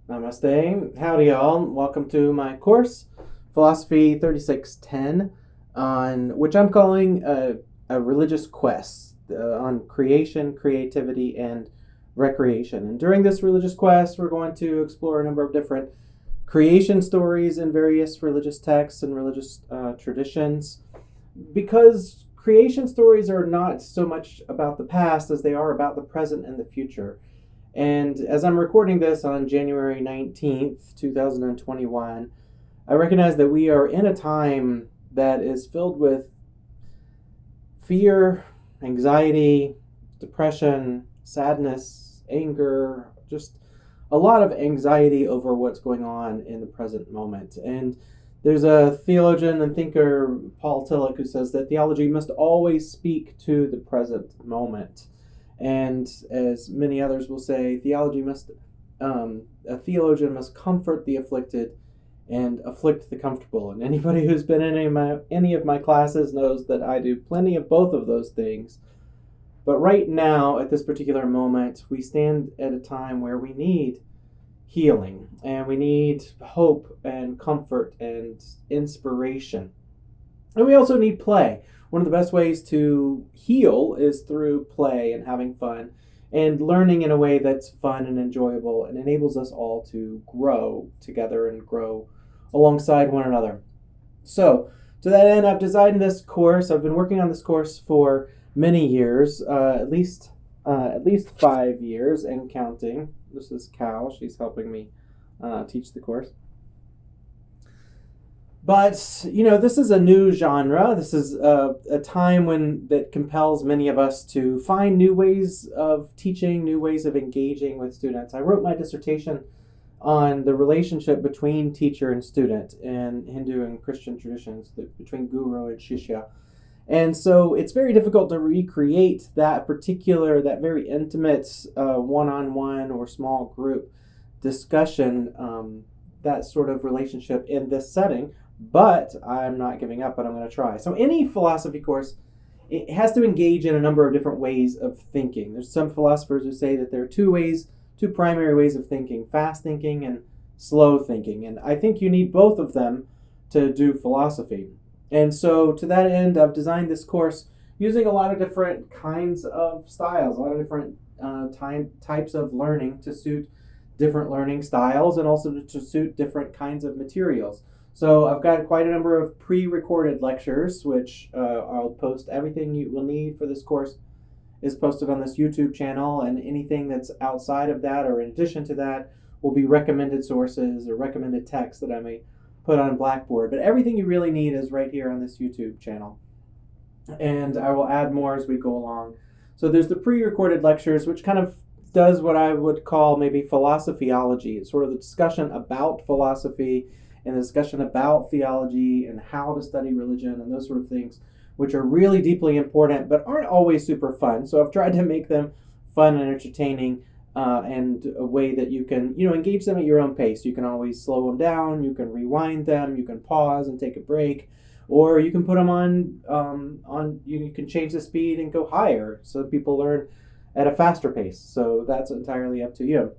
Namaste. Howdy, y'all. Welcome to my course, Philosophy 3610, on which I'm calling a religious quest on creation, creativity, and recreation. And during this religious quest, we're going to explore a number of different creation stories in various religious texts and religious traditions, because creation stories are not so much about the past as they are about the present and the future. And as I'm recording this on January 19th, 2021, I recognize that we are in a time that is filled with fear, anxiety, depression, sadness, anger, just a lot of anxiety over what's going on in the present moment. And there's a theologian and thinker, Paul Tillich, who says that theology must always speak to the present moment. And as many others will say, a theologian must comfort the afflicted and afflict the comfortable. And anybody who's been in any of my classes knows that I do plenty of both of those things. But right now, at this particular moment, we stand at a time where we need healing, and we need hope and comfort and inspiration. And we also need play. One of the best ways to heal is through play and having fun and learning in a way that's fun and enjoyable and enables us all to grow together and grow alongside one another. So, to that end, I've designed this course. I've been working on this course for many years, at least 5 years and counting. This is Cal. She's helping me teach the course. But, this is a new genre. This is a time that compels many of us to find new ways of teaching, new ways of engaging with students. I wrote my dissertation on the relationship between teacher and student in Hindu and Christian traditions, between guru and shishya. And so it's very difficult to recreate that very intimate one-on-one or small group discussion, that sort of relationship in this setting. But I'm not giving up, but I'm going to try. So any philosophy course, it has to engage in a number of different ways of thinking. There's some philosophers who say that there are two primary ways of thinking: fast thinking and slow thinking. And I think you need both of them to do philosophy. And so to that end, I've designed this course using a lot of different kinds of styles, a lot of different types of learning to suit different learning styles and also to suit different kinds of materials. So I've got quite a number of pre-recorded lectures, which I'll post. Everything you will need for this course is posted on this YouTube channel, and anything that's outside of that or in addition to that will be recommended sources or recommended text that I may put on Blackboard. But everything you really need is right here on this YouTube channel. And I will add more as we go along. So there's the pre-recorded lectures, which kind of does what I would call maybe philosophyology. It's sort of the discussion about philosophy and the discussion about theology and how to study religion and those sort of things, which are really deeply important but aren't always super fun. So I've tried to make them fun and entertaining and a way that you can engage them at your own pace. You can always slow them down, you can rewind them, you can pause and take a break, or you can put them on you can change the speed and go higher so people learn at a faster pace. So that's entirely up to you.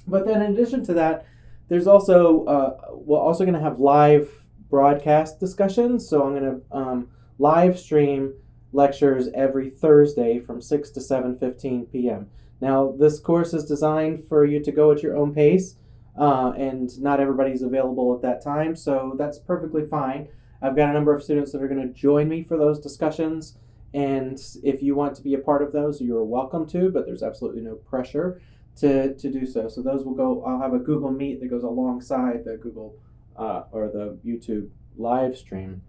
But then in addition to that, there's also we're also going to have live broadcast discussions. So I'm going to live stream lectures every Thursday from 6 to 7:15 p.m. Now, this course is designed for you to go at your own pace, and not everybody's available at that time, so that's perfectly fine. I've got a number of students that are going to join me for those discussions, and if you want to be a part of those, you're welcome to, but there's absolutely no pressure to do so. So those will go, I'll have a Google Meet that goes alongside the Google or the YouTube live stream.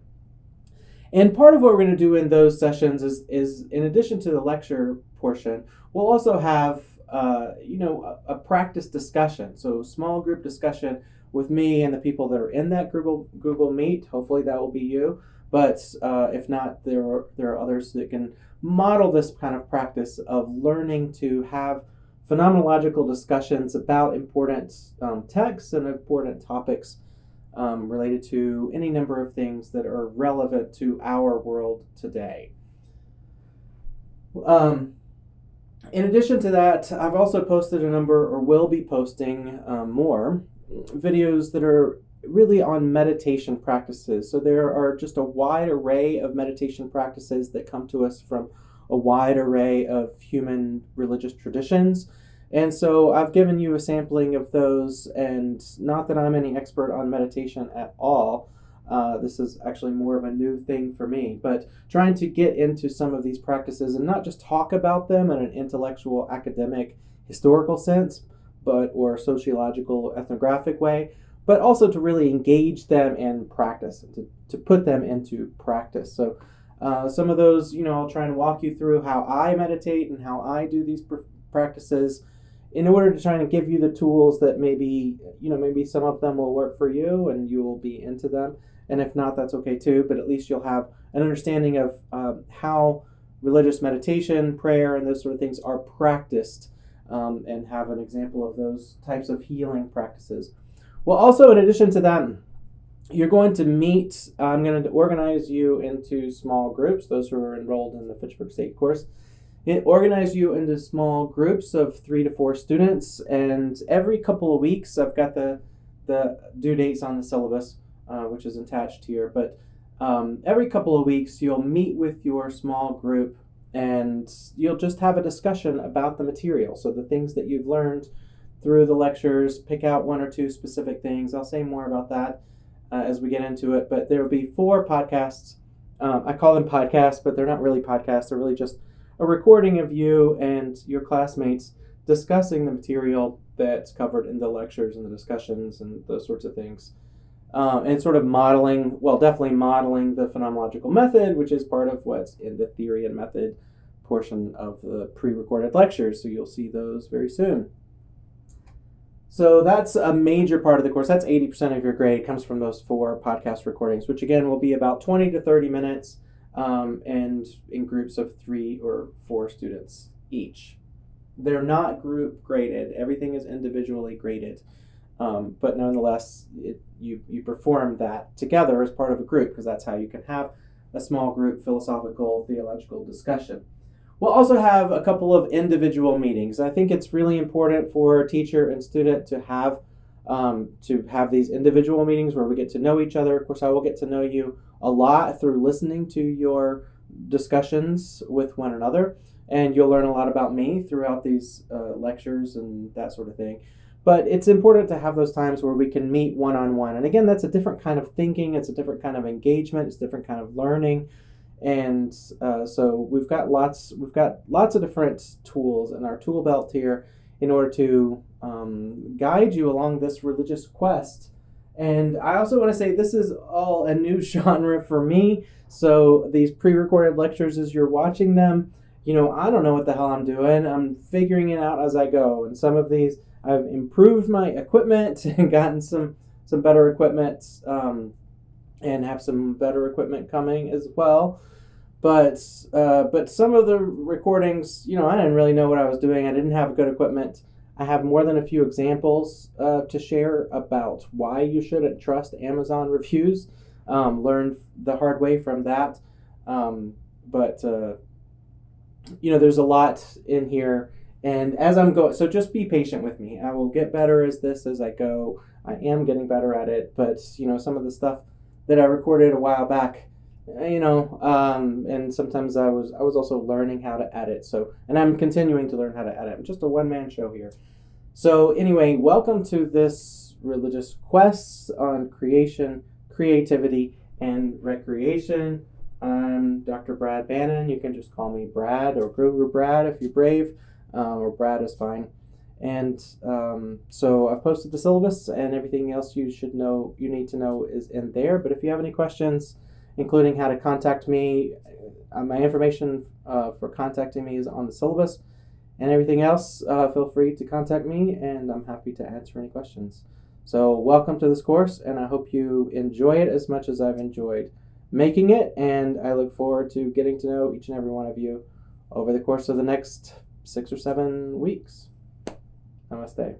And part of what we're going to do in those sessions is in addition to the lecture portion, we'll also have a practice discussion. So small group discussion with me and the people that are in that Google Meet. Hopefully that will be you. But if not, there are others that can model this kind of practice of learning to have phenomenological discussions about important texts and important topics related to any number of things that are relevant to our world today. In addition to that, I've also posted a number, or will be posting more videos that are really on meditation practices. So there are just a wide array of meditation practices that come to us from a wide array of human religious traditions. And so I've given you a sampling of those, and not that I'm any expert on meditation at all. This is actually more of a new thing for me, but trying to get into some of these practices and not just talk about them in an intellectual, academic, historical sense, or sociological, ethnographic way, but also to really engage them in practice, to put them into practice. So some of those, I'll try and walk you through how I meditate and how I do these practices in order to try and give you the tools that maybe some of them will work for you and you will be into them. And if not, that's okay too, but at least you'll have an understanding of how religious meditation, prayer, and those sort of things are practiced, and have an example of those types of healing practices. Well, also, in addition to that, you're going to meet, I'm going to organize you into small groups, those who are enrolled in the Fitchburg State course. It organizes you into small groups of 3 to 4 students, and every couple of weeks, I've got the due dates on the syllabus, which is attached here, but every couple of weeks, you'll meet with your small group, and you'll just have a discussion about the material. So the things that you've learned through the lectures, pick out 1 or 2 specific things. I'll say more about that as we get into it, but there will be 4 podcasts. I call them podcasts, but they're not really podcasts. They're really just a recording of you and your classmates discussing the material that's covered in the lectures and the discussions and those sorts of things. And sort of definitely modeling the phenomenological method, which is part of what's in the theory and method portion of the pre-recorded lectures. So you'll see those very soon. So that's a major part of the course. That's 80% of your grade comes from those 4 podcast recordings, which again will be about 20 to 30 minutes, and in groups of 3 or 4 students each. They're not group graded. Everything is individually graded. But nonetheless, you perform that together as part of a group, because that's how you can have a small group philosophical, theological discussion. We'll also have a couple of individual meetings. I think it's really important for teacher and student to have these individual meetings where we get to know each other. Of course, I will get to know you a lot through listening to your discussions with one another, and you'll learn a lot about me throughout these lectures and that sort of thing. But it's important to have those times where we can meet one-on-one. And again, that's a different kind of thinking. It's a different kind of engagement. It's a different kind of learning. And so we've got lots of different tools in our tool belt here in order to guide you along this religious quest. And I also want to say this is all a new genre for me. So these pre-recorded lectures, as you're watching them, I don't know what the hell I'm doing. I'm figuring it out as I go. And some of these, I've improved my equipment and gotten some better equipment, and have some better equipment coming as well. But some of the recordings, I didn't really know what I was doing. I didn't have good equipment. I have more than a few examples to share about why you shouldn't trust Amazon reviews. Learned the hard way from that. But there's a lot in here. And as I'm going, so just be patient with me. I will get better as I go. I am getting better at it. But, some of the stuff that I recorded a while back, and sometimes I was also learning how to edit. So, and I'm continuing to learn how to edit. I'm just a one-man show here. So anyway, welcome to this religious quest on creation, creativity, and recreation. I'm Dr. Brad Bannon. You can just call me Brad or Guru Brad if you're brave, or Brad is fine. And so I've posted the syllabus, and everything else you need to know is in there. But if you have any questions, including how to contact me, my information for contacting me is on the syllabus, and everything else, feel free to contact me, and I'm happy to answer any questions. So welcome to this course, and I hope you enjoy it as much as I've enjoyed making it, and I look forward to getting to know each and every one of you over the course of the next 6 or 7 weeks. Namaste.